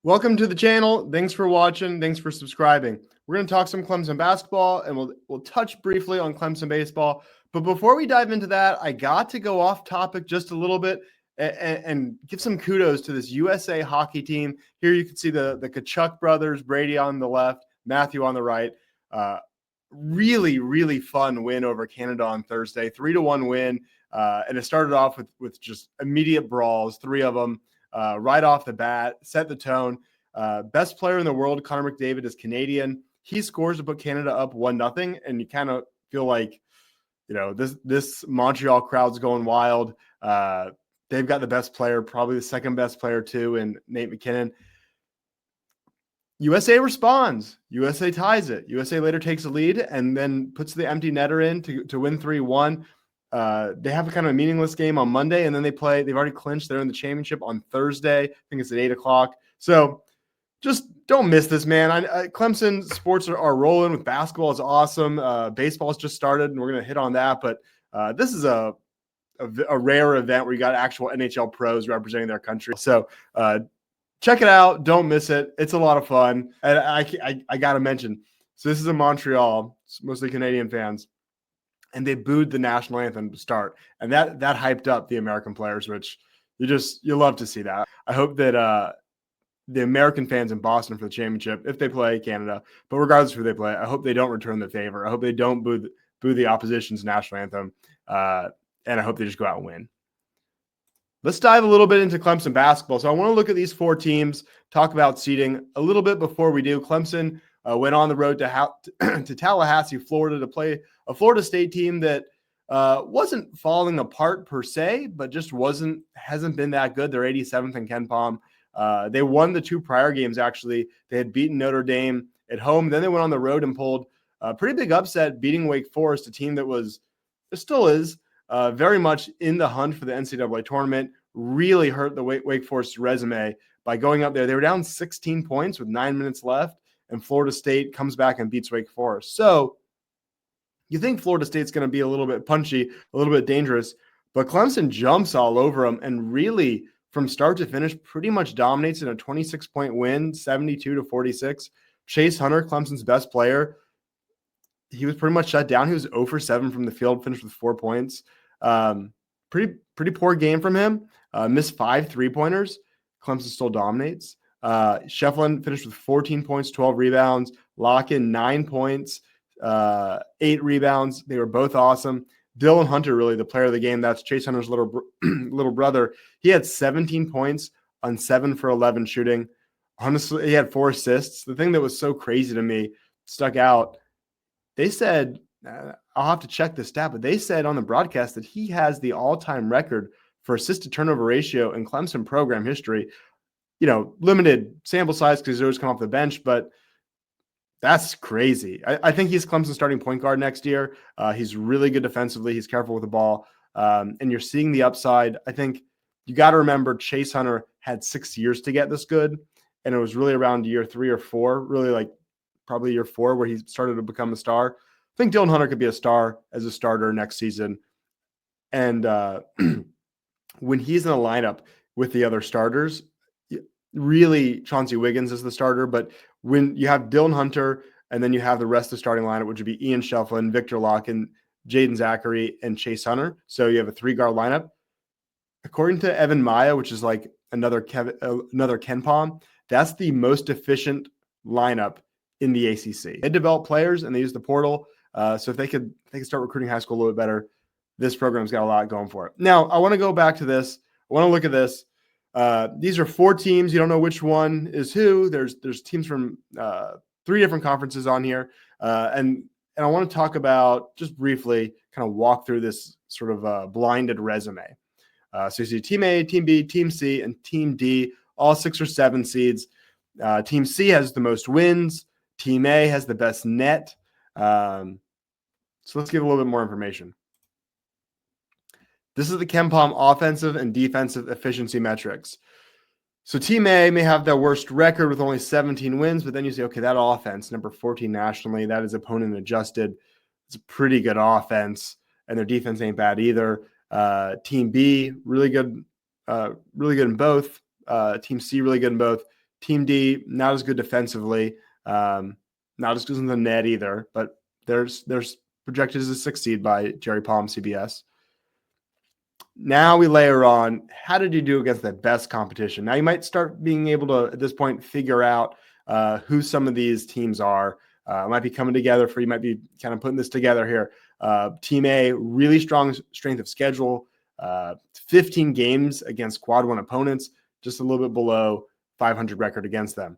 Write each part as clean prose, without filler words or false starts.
Welcome to the channel. Thanks for watching. Thanks for subscribing. We're going to talk some Clemson basketball, and we'll touch briefly on Clemson baseball. But before we dive into that, I got to go off topic just a little bit and give some kudos to this USA hockey team. Here you can see the Tkachuk brothers, Brady on the left, Matthew on the right. Really fun win over Canada on Thursday, 3-1 win. And it started off with just immediate brawls, three of them. Right off the bat, set the tone. Best player in the world, Connor McDavid, is Canadian. He scores to put Canada up 1-0, and you kind of feel like, this Montreal crowd's going wild. They've got the best player, probably the second best player too, in Nate McKinnon. USA responds. USA ties it. USA later takes the lead and then puts the empty netter in to win 3-1. They have a kind of a meaningless game on Monday, and then they've already clinched. They're in the championship on Thursday. I think it's at 8:00. So just don't miss this, man. Clemson sports are rolling with basketball. Is awesome. Baseball's just started, and we're going to hit on that. But this is a rare event where you got actual NHL pros representing their country. So check it out. Don't miss it. It's a lot of fun. And I got to mention, so this is in Montreal. It's mostly Canadian fans. And they booed the national anthem to start. And that hyped up the American players, which you love to see that. I hope that the American fans in Boston for the championship, if they play Canada, but regardless of who they play, I hope they don't return the favor. I hope they don't boo the opposition's national anthem. And I hope they just go out and win. Let's dive a little bit into Clemson basketball. So I want to look at these four teams, talk about seeding a little bit before we do. Clemson went on the road to Tallahassee, Florida, to play a Florida State team that wasn't falling apart per se, but just hasn't been that good. They're 87th in KenPom. They won the two prior games, actually. They had beaten Notre Dame at home. Then they went on the road and pulled a pretty big upset, beating Wake Forest, a team that still is very much in the hunt for the NCAA tournament. Really hurt the Wake Forest resume by going up there. They were down 16 points with 9 minutes left, and Florida State comes back and beats Wake Forest. So you think Florida State's going to be a little bit punchy, a little bit dangerous, but Clemson jumps all over them and really, from start to finish, pretty much dominates in a 26-point win, 72-46. Chase Hunter, Clemson's best player, he was pretty much shut down. He was 0 for 7 from the field, finished with 4 points. Pretty poor game from him. Missed 5 3-pointers. Clemson still dominates. Shefflin finished with 14 points, 12 rebounds. Locken, 9 points, 8 rebounds. They were both awesome. Dylan Hunter, really the player of the game. That's Chase Hunter's little brother. He had 17 points on 7 for 11 shooting. Honestly, he had 4 assists. The thing that was so crazy to me, stuck out, they said, I'll have to check the stat, but they said on the broadcast that he has the all-time record for assist-to-turnover ratio in Clemson program history. Limited sample size because he's always come off the bench, but that's crazy. I think he's Clemson's starting point guard next year. He's really good defensively. He's careful with the ball. And you're seeing the upside. I think you got to remember Chase Hunter had 6 years to get this good. And it was really around year 3 or 4, really like probably year 4 where he started to become a star. I think Dylan Hunter could be a star as a starter next season. And when he's in a lineup with the other starters, really Chauncey Wiggins is the starter. But when you have Dylan Hunter and then you have the rest of the starting lineup, which would be Ian Shefflin, Victor Locken, Jaden Zachary, and Chase Hunter. So you have a 3-guard lineup. According to Evan Maya, which is like another KenPom, that's the most efficient lineup in the ACC. They develop players and they use the portal. So if they could start recruiting high school a little bit better, this program's got a lot going for it. Now, I want to go back to this. I want to look at this. These are 4 teams. You don't know which one is who. There's teams from 3 different conferences on here. And I want to talk about, just briefly, kind of walk through this sort of blinded resume. So you see Team A, Team B, Team C, and Team D, all 6 or 7 seeds. Team C has the most wins. Team A has the best net. So let's give a little bit more information. This is the KenPom offensive and defensive efficiency metrics. So Team A may have the worst record with only 17 wins, but then you say, okay, that offense, number 14 nationally, that is opponent adjusted. It's a pretty good offense, and their defense ain't bad either. Team B, really good in both. Team C, really good in both. Team D, not as good defensively, not as good as the net either, but there's projected as a 6 seed by Jerry Palm, CBS. Now we layer on, how did you do against the best competition? Now you might start being able to, at this point, figure out who some of these teams are. Might be coming together for you, might be kind of putting this together here. Team A, really strong strength of schedule, 15 games against quad 1 opponents, just a little bit below 500 record against them.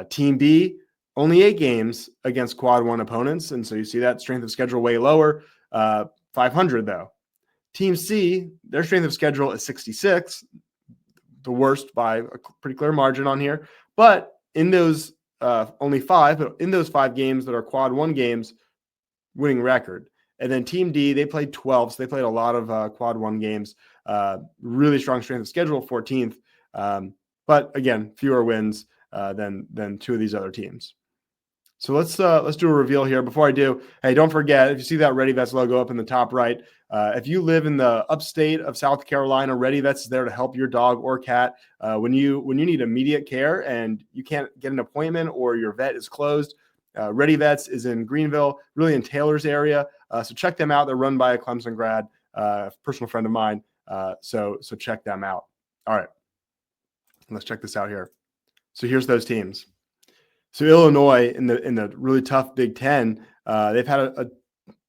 Team B, only 8 games against quad 1 opponents, and so you see that strength of schedule way lower, 500 though. Team C, their strength of schedule is 66, the worst by a pretty clear margin on here. But in those only 5, but in those 5 games that are quad 1 games, winning record. And then Team D, they played 12, so they played a lot of quad 1 games. Really strong strength of schedule, 14th. But again, fewer wins than 2 of these other teams. So let's do a reveal here. Before I do, hey, don't forget, if you see that ReadyVets logo up in the top right, if you live in the upstate of South Carolina, ReadyVets is there to help your dog or cat when you need immediate care and you can't get an appointment or your vet is closed. ReadyVets is in Greenville, really in Taylor's area. So check them out. They're run by a Clemson grad, a personal friend of mine. So check them out. All right, let's check this out here. So here's those teams. So Illinois in the really tough Big Ten, they've had a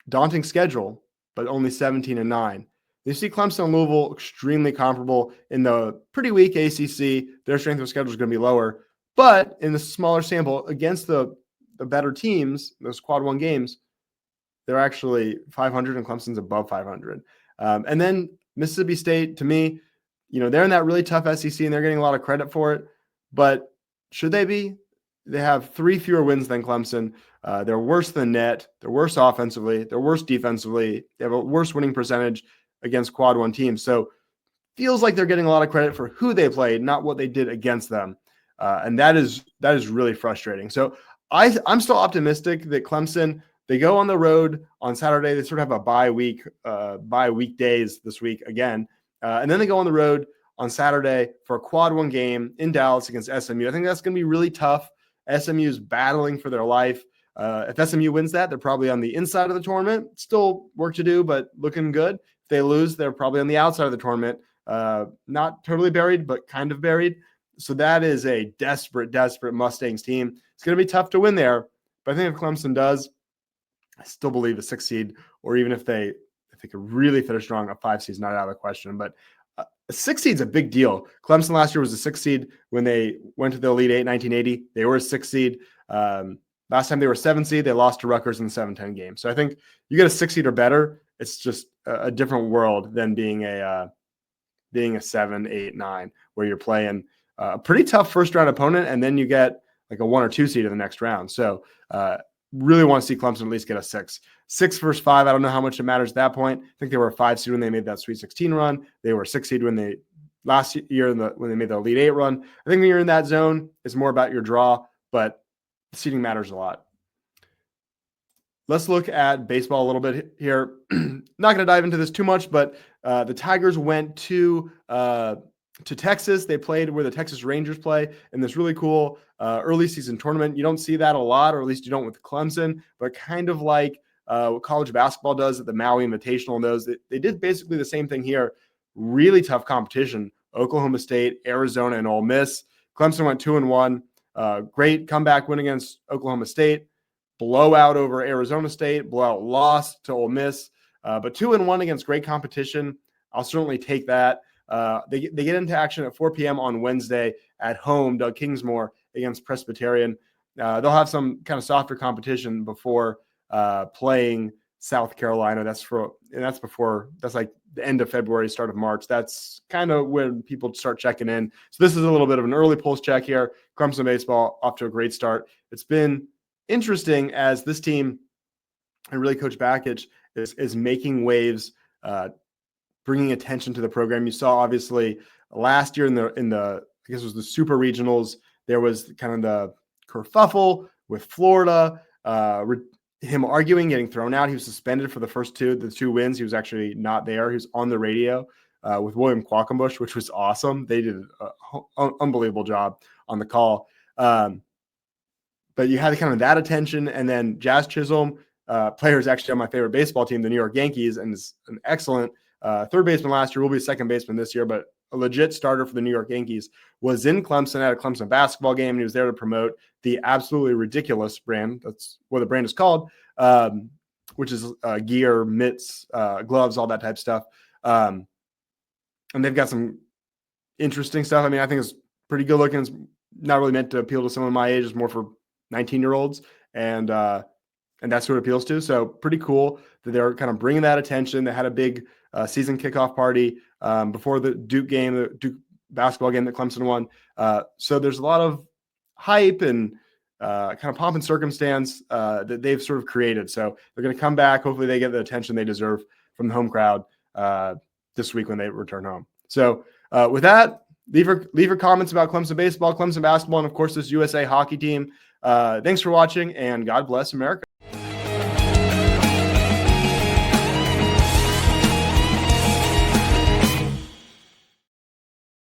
daunting schedule, but only 17-9. You see Clemson and Louisville extremely comparable in the pretty weak ACC. Their strength of schedule is going to be lower, but in the smaller sample against the better teams, those quad 1 games, they're actually 500 and Clemson's above 500. And then Mississippi State, to me, they're in that really tough SEC and they're getting a lot of credit for it, but should they be? They have 3 fewer wins than Clemson. They're worse than net. They're worse offensively. They're worse defensively. They have a worse winning percentage against quad 1 teams. So feels like they're getting a lot of credit for who they played, not what they did against them. And that is really frustrating. So I'm still optimistic that Clemson, they go on the road on Saturday. They sort of have a bye weekdays this week again. And then they go on the road on Saturday for a quad 1 game in Dallas against SMU. I think that's going to be really tough. SMU is battling for their life. If SMU wins that, they're probably on the inside of the tournament. Still work to do, but looking good. If they lose, they're probably on the outside of the tournament. Not totally buried, but kind of buried. So that is a desperate Mustangs team. It's going to be tough to win there, but I think if Clemson does, I still believe a 6 seed, or even if they could really finish strong, a 5 seed is not out of the question. But a 6 seed is a big deal. Clemson last year was a 6 seed when they went to the Elite Eight in 1980. They were a 6 seed. Last time they were a 7 seed. They lost to Rutgers in the 7-10 game. So I think you get a 6 seed or better, it's just a different world than being a 7, 8, 9, where you're playing a pretty tough first round opponent, and then you get like a 1 or 2 seed in the next round. So really want to see Clemson at least get a 6. 6 versus 5, I don't know how much it matters at that point. I think they were a 5 seed when they made that Sweet 16 run. They were a 6 seed when they last year when they made the Elite 8 run. I think when you're in that zone, it's more about your draw, but seeding matters a lot. Let's look at baseball a little bit here. Not going to dive into this too much, but the Tigers went to Texas. They played where the Texas Rangers play in this really cool early season tournament. You don't see that a lot, or at least you don't with Clemson, but kind of like what college basketball does at the Maui Invitational and those. They did basically the same thing here. Really tough competition. Oklahoma State, Arizona, and Ole Miss. Clemson went 2-1. Great comeback win against Oklahoma State. Blowout over Arizona State. Blowout loss to Ole Miss. But 2-1 against great competition. I'll certainly take that. They get into action at 4 p.m. on Wednesday at home, Doug Kingsmore against Presbyterian. They'll have some kind of softer competition before playing South Carolina. That's like the end of February, start of March. That's kind of when people start checking in. So this is a little bit of an early pulse check here. Clemson baseball off to a great start. It's been interesting as this team and really Coach Bakich is making waves, bringing attention to the program. You saw obviously last year in the I guess it was the super regionals, there was kind of the kerfuffle with Florida, him arguing, getting thrown out. He was suspended for the first the two wins. He was actually not there. He was on the radio with William Quackenbush, which was awesome. They did an unbelievable job on the call. But you had kind of that attention, and then Jazz Chisholm, player is actually on my favorite baseball team, the New York Yankees, and is an excellent third baseman last year, will be a second baseman this year, but a legit starter for the New York Yankees, was in Clemson at a Clemson basketball game, and he was there to promote the absolutely ridiculous brand. That's what the brand is called, which is gear, mitts, gloves, all that type of stuff. And they've got some interesting stuff. I mean, I think it's pretty good looking. It's not really meant to appeal to someone my age. It's more for 19-year-olds, and that's who it appeals to. So pretty cool that they're kind of bringing that attention. They had a big season kickoff party before the Duke game, the Duke basketball game that Clemson won. So there's a lot of hype and kind of pomp and circumstance that they've sort of created. So they're going to come back. Hopefully they get the attention they deserve from the home crowd this week when they return home. So with that, leave your comments about Clemson baseball, Clemson basketball, and of course this USA hockey team. Thanks for watching, and God bless America.